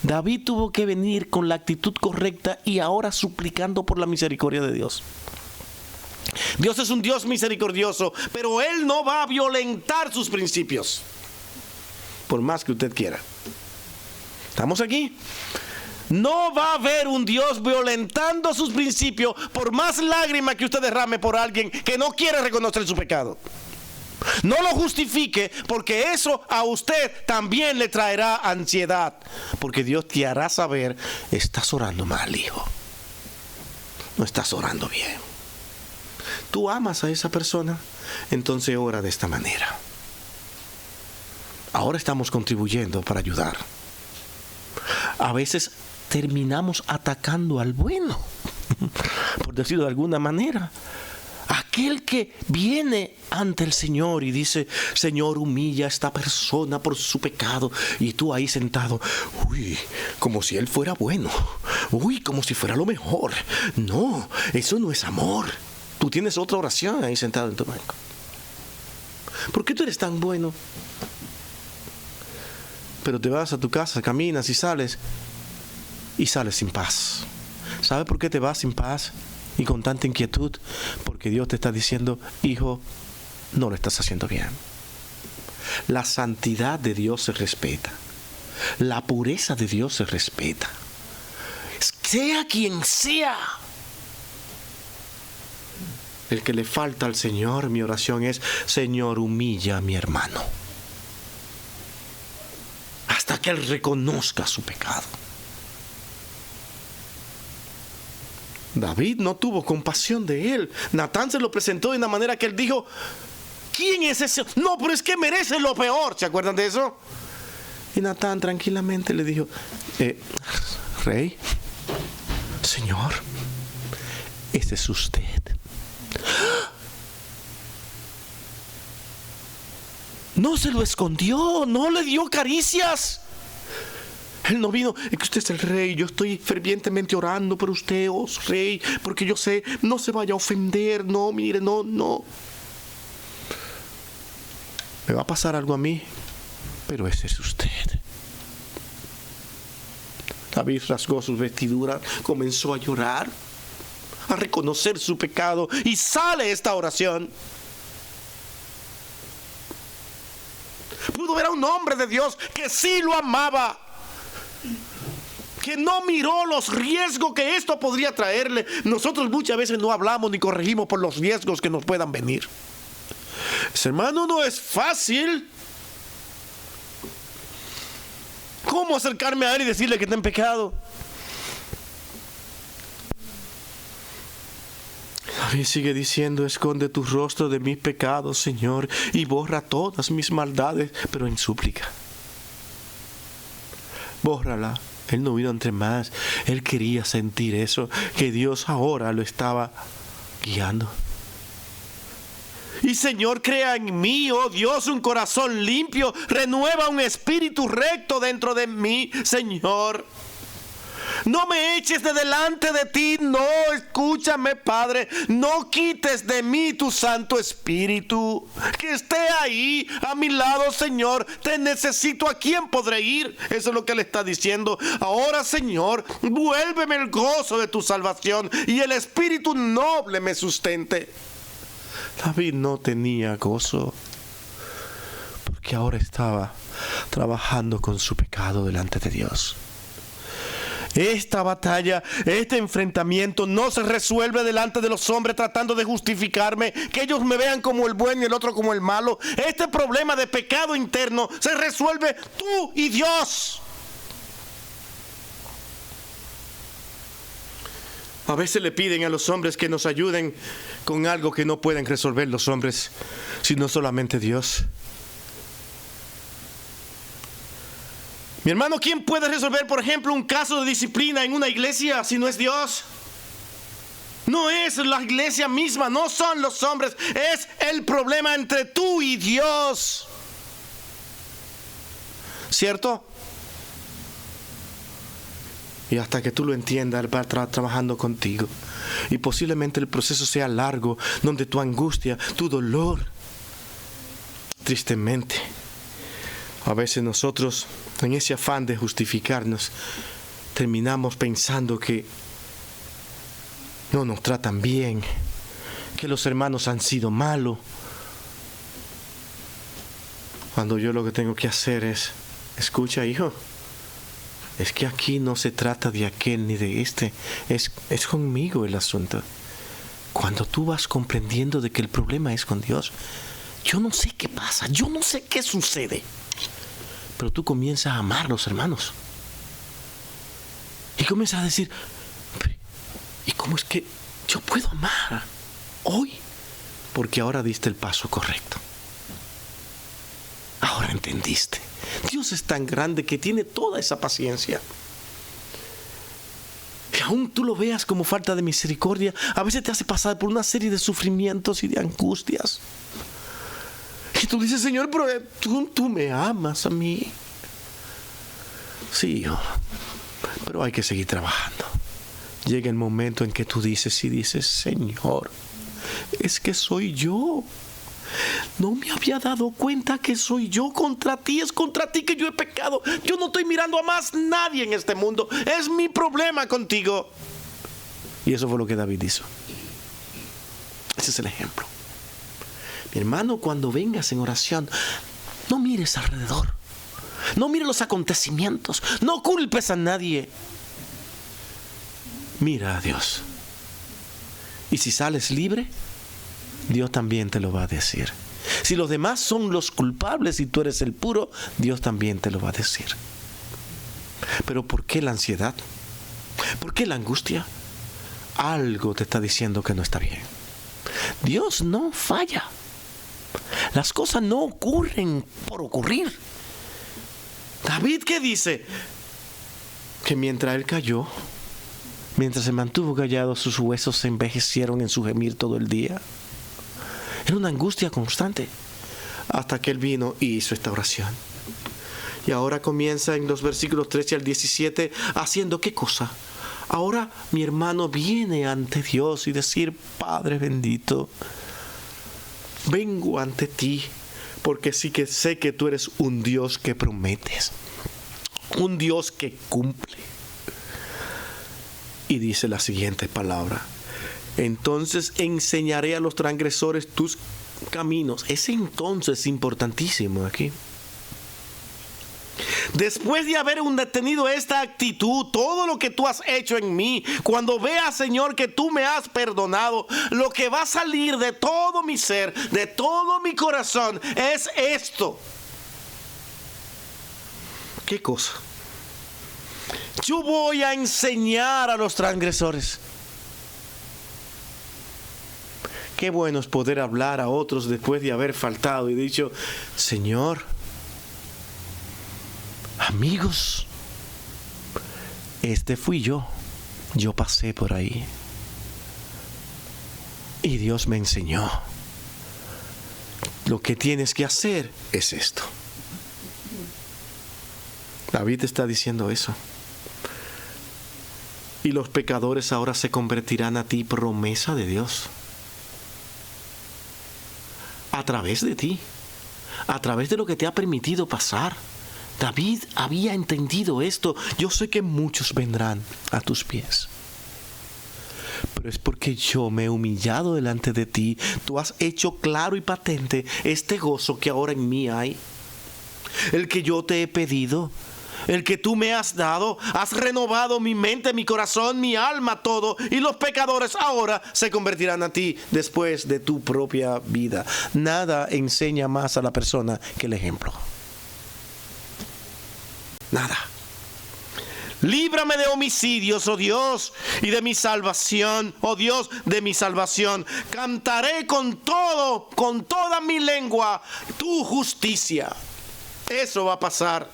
David tuvo que venir con la actitud correcta y ahora suplicando por la misericordia de Dios. Dios es un Dios misericordioso, pero Él no va a violentar sus principios, por más que usted quiera. ¿Estamos aquí? No va a haber un Dios violentando sus principios por más lágrimas que usted derrame por alguien que no quiere reconocer su pecado. No lo justifique, porque eso a usted también le traerá ansiedad, porque Dios te hará saber: estás orando mal, hijo. No estás orando bien. Tú amas a esa persona, entonces ora de esta manera. Ahora estamos contribuyendo para ayudar. A veces terminamos atacando al bueno, por decirlo de alguna manera. Aquel que viene ante el Señor y dice: Señor, humilla a esta persona por su pecado. Y tú ahí sentado, uy, como si él fuera bueno. Uy, como si fuera lo mejor. No, eso no es amor. Tú tienes otra oración ahí sentado en tu banco. ¿Por qué tú eres tan bueno? Pero te vas a tu casa, caminas y sales sin paz. ¿Sabe por qué te vas sin paz y con tanta inquietud? Porque Dios te está diciendo: hijo, no lo estás haciendo bien. La santidad de Dios se respeta. La pureza de Dios se respeta. Sea quien sea el que le falta al Señor, mi oración es: Señor, humilla a mi hermano hasta que él reconozca su pecado. David no tuvo compasión de él. Natán se lo presentó de una manera que él dijo: ¿quién es ese? No, pero es que merece lo peor. ¿Se acuerdan de eso? Y Natán tranquilamente le dijo: rey, Señor, ese es usted. No se lo escondió, no le dio caricias. Él no vino: es que usted es el rey, yo estoy fervientemente orando por usted, oh rey, porque yo sé, no se vaya a ofender. No, mire, no. Me va a pasar algo a mí, pero ese es usted. David rasgó sus vestiduras, comenzó a llorar, a reconocer su pecado, y sale esta oración. Pudo ver a un hombre de Dios que sí lo amaba, que no miró los riesgos que esto podría traerle. Nosotros muchas veces no hablamos ni corregimos por los riesgos que nos puedan venir. Hermano, no es fácil. ¿Cómo acercarme a él y decirle que está en pecado? David sigue diciendo: esconde tu rostro de mis pecados, Señor, y borra todas mis maldades, pero en súplica. Bórrala Él no vino entre más. Él quería sentir eso, que Dios ahora lo estaba guiando. Y Señor, crea en mí, oh Dios, un corazón limpio. Renueva un espíritu recto dentro de mí, Señor. No me eches de delante de ti. No, escúchame, Padre. No quites de mí tu Santo Espíritu. Que esté ahí a mi lado, Señor. Te necesito. ¿A quién podré ir? Eso es lo que le está diciendo. Ahora, Señor, vuélveme el gozo de tu salvación y el espíritu noble me sustente. David no tenía gozo porque ahora estaba trabajando con su pecado delante de Dios. Esta batalla, este enfrentamiento no se resuelve delante de los hombres tratando de justificarme, que ellos me vean como el bueno y el otro como el malo. Este problema de pecado interno se resuelve tú y Dios. A veces le piden a los hombres que nos ayuden con algo que no pueden resolver los hombres, sino solamente Dios. Mi hermano, ¿quién puede resolver, por ejemplo, un caso de disciplina en una iglesia si no es Dios? No es la iglesia misma, no son los hombres, es el problema entre tú y Dios. ¿Cierto? Y hasta que tú lo entiendas, Él va a estar trabajando contigo. Y posiblemente el proceso sea largo, donde tu angustia, tu dolor, tristemente, a veces nosotros, en ese afán de justificarnos, terminamos pensando que no nos tratan bien, que los hermanos han sido malos, cuando yo lo que tengo que hacer es, escucha, hijo, es que aquí no se trata de aquel ni de este, es conmigo el asunto. Cuando tú vas comprendiendo de que el problema es con Dios, yo no sé qué pasa, yo no sé qué sucede, pero tú comienzas a amar a los hermanos. Y comienzas a decir, ¿y cómo es que yo puedo amar hoy? Porque ahora diste el paso correcto. Ahora entendiste. Dios es tan grande que tiene toda esa paciencia. Que aún tú lo veas como falta de misericordia, a veces te hace pasar por una serie de sufrimientos y de angustias. Y tú dices, Señor, pero tú me amas a mí. Sí, hijo, pero hay que seguir trabajando. Llega el momento en que tú dices, Señor, es que soy yo. No me había dado cuenta que soy yo contra ti. Es contra ti que yo he pecado. Yo no estoy mirando a más nadie en este mundo. Es mi problema contigo. Y eso fue lo que David hizo. Ese es el ejemplo. Mi hermano, cuando vengas en oración, no mires alrededor. No mires los acontecimientos. No culpes a nadie. Mira a Dios. Y si sales libre, Dios también te lo va a decir. Si los demás son los culpables y tú eres el puro, Dios también te lo va a decir. Pero ¿por qué la ansiedad? ¿Por qué la angustia? Algo te está diciendo que no está bien. Dios no falla. Las cosas no ocurren por ocurrir. David, ¿qué dice? Que mientras él cayó, mientras se mantuvo callado, sus huesos se envejecieron en su gemir todo el día. Era una angustia constante hasta que él vino y hizo esta oración. Y ahora comienza en los versículos 13 al 17 haciendo ¿qué cosa? Ahora mi hermano viene ante Dios y decir, Padre bendito, vengo ante ti porque sí que sé que tú eres un Dios que prometes, un Dios que cumple. Y dice la siguiente palabra: entonces enseñaré a los transgresores tus caminos. Ese entonces es importantísimo aquí. Después de haber detenido esta actitud, todo lo que tú has hecho en mí, cuando veas, Señor, que tú me has perdonado, lo que va a salir de todo mi ser, de todo mi corazón, es esto. ¿Qué cosa? Yo voy a enseñar a los transgresores. Qué bueno es poder hablar a otros después de haber faltado y dicho, Señor, amigos, este fui yo. Yo pasé por ahí. Y Dios me enseñó. Lo que tienes que hacer es esto. David está diciendo eso. Y los pecadores ahora se convertirán a ti, promesa de Dios. A través de ti. A través de lo que te ha permitido pasar. David había entendido esto. Yo sé que muchos vendrán a tus pies. Pero es porque yo me he humillado delante de ti. Tú has hecho claro y patente este gozo que ahora en mí hay. El que yo te he pedido. El que tú me has dado. Has renovado mi mente, mi corazón, mi alma, todo. Y los pecadores ahora se convertirán a ti después de tu propia vida. Nada enseña más a la persona que el ejemplo. Nada. Líbrame de homicidios, oh Dios, y de mi salvación, oh Dios, de mi salvación. Cantaré con toda mi lengua, tu justicia. Eso va a pasar.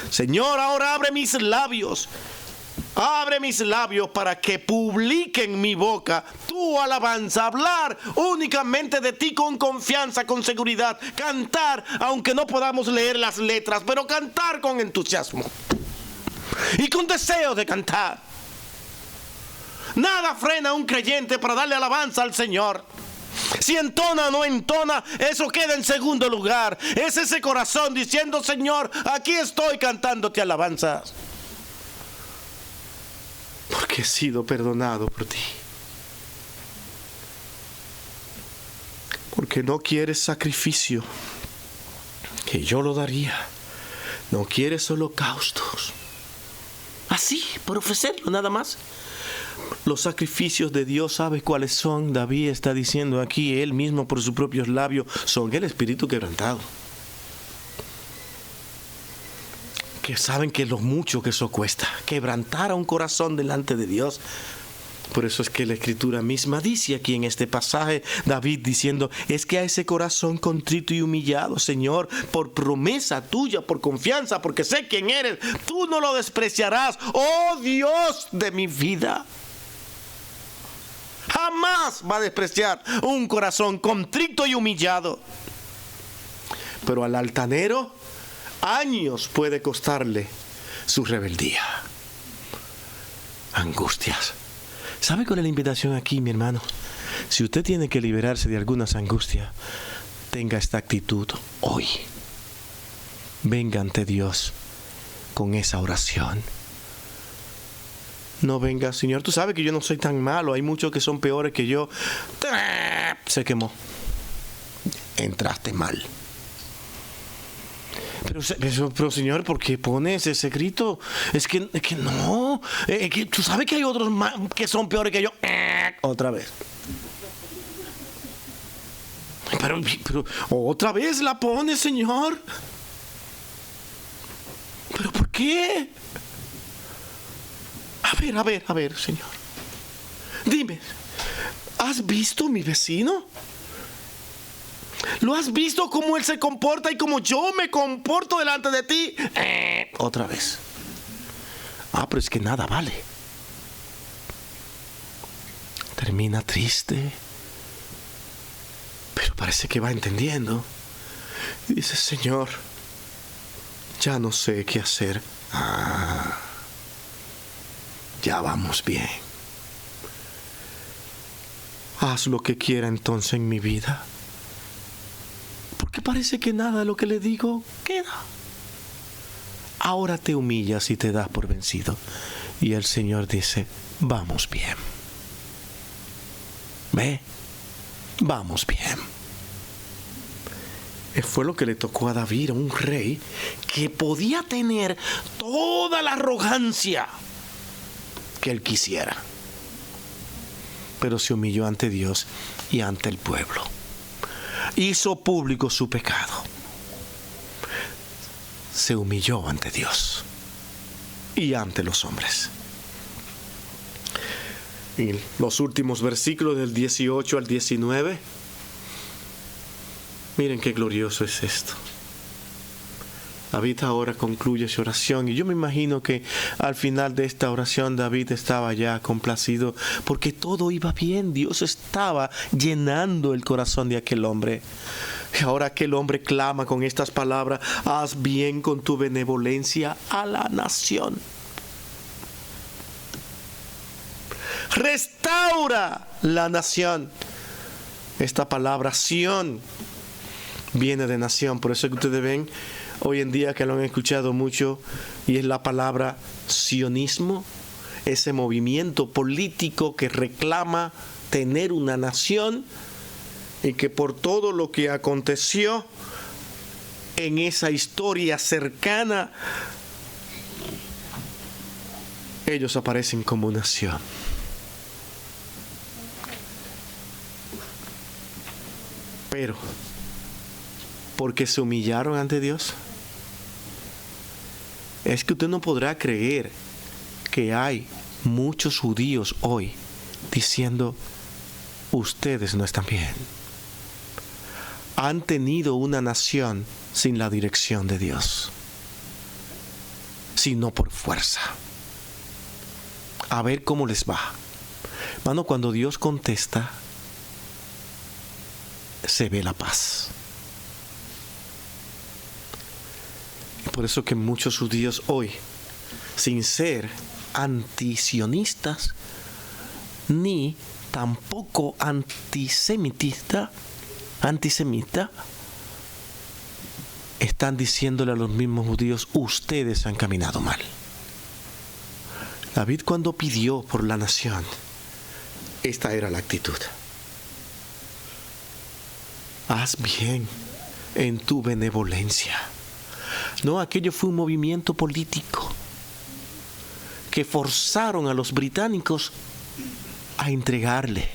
Señor, ahora abre mis labios. Abre mis labios para que publiquen mi boca tu alabanza. Hablar únicamente de ti con confianza, con seguridad. Cantar, aunque no podamos leer las letras, pero cantar con entusiasmo. Y con deseo de cantar. Nada frena a un creyente para darle alabanza al Señor. Si entona o no entona, eso queda en segundo lugar. Es ese corazón diciendo: Señor, aquí estoy cantándote alabanzas. Porque he sido perdonado por ti. Porque no quieres sacrificio, que yo lo daría. No quieres holocaustos. Así, por ofrecerlo nada más. Los sacrificios de Dios, ¿sabes cuáles son? David está diciendo aquí, él mismo por sus propios labios, son el espíritu quebrantado. Que saben que lo mucho que eso cuesta, quebrantar a un corazón delante de Dios. Por eso es que la Escritura misma dice aquí en este pasaje, David diciendo, es que a ese corazón contrito y humillado, Señor, por promesa tuya, por confianza, porque sé quién eres, tú no lo despreciarás, oh Dios de mi vida. Jamás va a despreciar un corazón contrito y humillado. Pero al altanero, años puede costarle su rebeldía. Angustias. ¿Sabe cuál es la invitación aquí, mi hermano? Si usted tiene que liberarse de algunas angustias, tenga esta actitud hoy. Venga ante Dios con esa oración. No venga, Señor, tú sabes que yo no soy tan malo. Hay muchos que son peores que yo. Se quemó. Entraste mal. Pero Señor, ¿por qué pones ese grito? Es que no. Que tú sabes que hay otros que son peores que yo. Otra vez. Pero otra vez la pones, Señor. ¿Pero por qué? A ver, Señor. Dime, ¿has visto a mi vecino? ¿Lo has visto cómo él se comporta y cómo yo me comporto delante de ti? Otra vez. Pero es que nada vale. Termina triste. Pero parece que va entendiendo. Y dice, Señor, ya no sé qué hacer. Ya vamos bien. Haz lo que quiera entonces en mi vida. Porque parece que nada de lo que le digo queda. Ahora te humillas y te das por vencido. Y el Señor dice, vamos bien. ¿Ve? Vamos bien. Fue lo que le tocó a David, a un rey que podía tener toda la arrogancia que él quisiera. Pero se humilló ante Dios y ante el pueblo. Hizo público su pecado. Se humilló ante Dios y ante los hombres. Y los últimos versículos del 18 al 19. Miren qué glorioso es esto. David ahora concluye su oración y yo me imagino que al final de esta oración David estaba ya complacido porque todo iba bien. Dios estaba llenando el corazón de aquel hombre. Y ahora aquel hombre clama con estas palabras: haz bien con tu benevolencia a la nación. Restaura la nación. Esta palabra Sión viene de nación, por eso que ustedes ven hoy en día que lo han escuchado mucho, y es la palabra sionismo, ese movimiento político que reclama tener una nación y que por todo lo que aconteció en esa historia cercana, ellos aparecen como nación. Pero, porque se humillaron ante Dios, es que usted no podrá creer que hay muchos judíos hoy diciendo: ustedes no están bien. Han tenido una nación sin la dirección de Dios, sino por fuerza. A ver cómo les va. Hermano, cuando Dios contesta, se ve la paz. Por eso que muchos judíos hoy, sin ser antisionistas ni tampoco antisemita, están diciéndole a los mismos judíos: ustedes han caminado mal. David, cuando pidió por la nación, esta era la actitud: haz bien en tu benevolencia. No, aquello fue un movimiento político que forzaron a los británicos a entregarle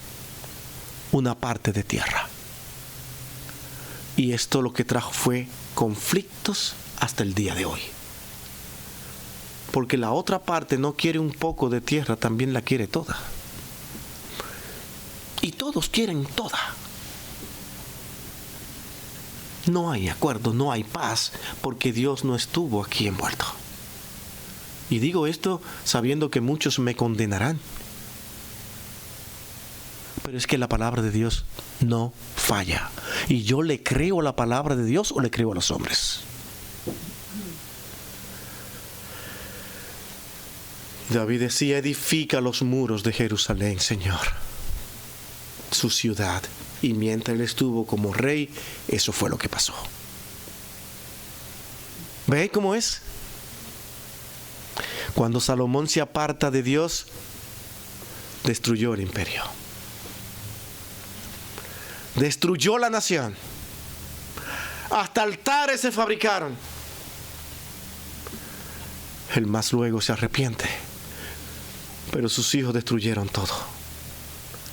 una parte de tierra. Y esto lo que trajo fue conflictos hasta el día de hoy. Porque la otra parte no quiere un poco de tierra, también la quiere toda. Y todos quieren toda. No hay acuerdo, no hay paz, porque Dios no estuvo aquí envuelto. Y digo esto sabiendo que muchos me condenarán. Pero es que la palabra de Dios no falla. Y yo le creo a la palabra de Dios o le creo a los hombres. David decía: edifica los muros de Jerusalén, Señor, su ciudad. Y mientras él estuvo como rey, eso fue lo que pasó. ¿Ve cómo es? Cuando Salomón se aparta de Dios, destruyó el imperio. Destruyó la nación. Hasta altares se fabricaron. Él más luego se arrepiente. Pero sus hijos destruyeron todo.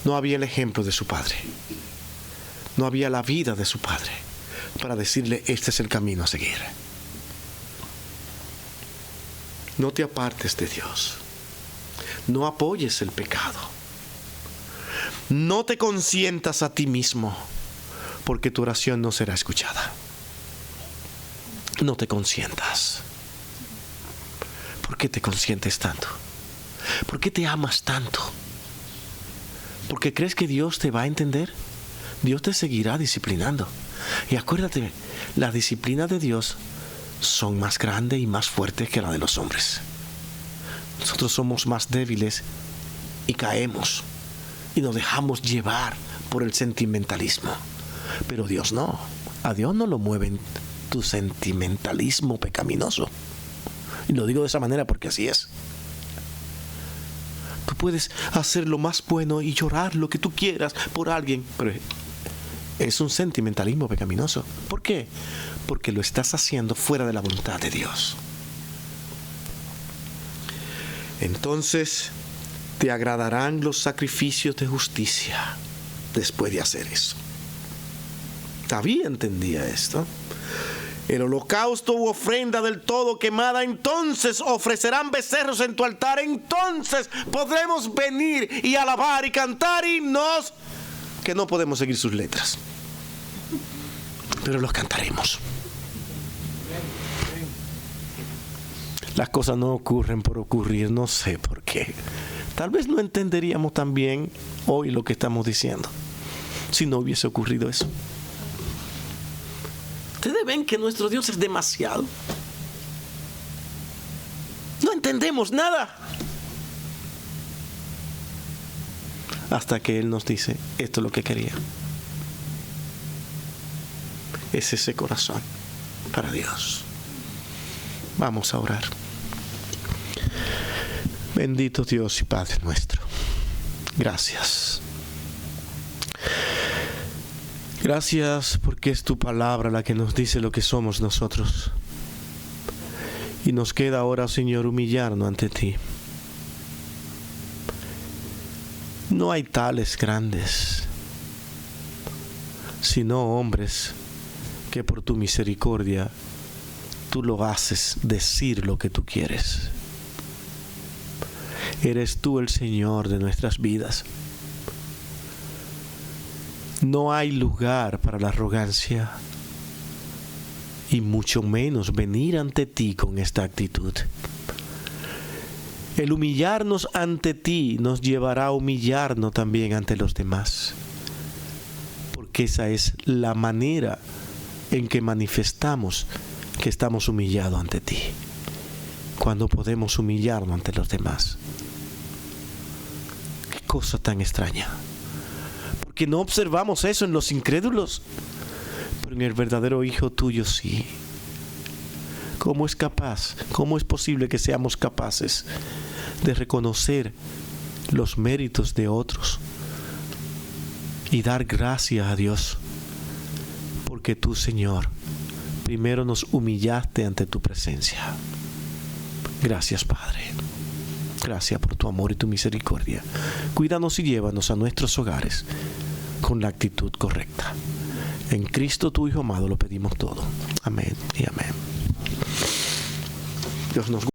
No había el ejemplo de su padre. No había la vida de su padre para decirle: este es el camino a seguir. No te apartes de Dios. No apoyes el pecado. No te consientas a ti mismo, porque tu oración no será escuchada. No te consientas. ¿Por qué te consientes tanto? ¿Por qué te amas tanto? ¿Porque crees que Dios te va a entender? Dios te seguirá disciplinando. Y acuérdate, la disciplina de Dios son más grandes y más fuertes que la de los hombres. Nosotros somos más débiles y caemos y nos dejamos llevar por el sentimentalismo. Pero Dios no. A Dios no lo mueven tu sentimentalismo pecaminoso. Y lo digo de esa manera porque así es. Tú puedes hacer lo más bueno y llorar lo que tú quieras por alguien, pero es un sentimentalismo pecaminoso. ¿Por qué? Porque lo estás haciendo fuera de la voluntad de Dios. Entonces te agradarán los sacrificios de justicia después de hacer eso. David entendía esto. El holocausto u ofrenda del todo quemada, entonces ofrecerán becerros en tu altar, entonces podremos venir y alabar y cantar himnos que no podemos seguir sus letras, pero los cantaremos. Las cosas no ocurren por ocurrir, no sé por qué. Tal vez no entenderíamos tan bien hoy lo que estamos diciendo si no hubiese ocurrido eso. Ustedes ven que nuestro Dios es demasiado. No entendemos nada. Hasta que Él nos dice, esto es lo que quería. Es ese corazón para Dios. Vamos a orar. Bendito Dios y Padre nuestro. Gracias. Gracias porque es tu palabra la que nos dice lo que somos nosotros. Y nos queda ahora, Señor, humillarnos ante ti. No hay tales grandes, sino hombres que por tu misericordia tú lo haces decir lo que tú quieres. Eres tú el Señor de nuestras vidas. No hay lugar para la arrogancia y mucho menos venir ante ti con esta actitud. El humillarnos ante ti nos llevará a humillarnos también ante los demás, porque esa es la manera en que manifestamos que estamos humillados ante ti, cuando podemos humillarnos ante los demás. Qué cosa tan extraña, porque no observamos eso en los incrédulos, pero en el verdadero Hijo tuyo sí. ¿Cómo es capaz? ¿Cómo es posible que seamos capaces de reconocer los méritos de otros y dar gracias a Dios? Porque tú, Señor, primero nos humillaste ante tu presencia. Gracias, Padre. Gracias por tu amor y tu misericordia. Cuídanos y llévanos a nuestros hogares con la actitud correcta. En Cristo, tu Hijo amado, lo pedimos todo. Amén y amén. Dios nos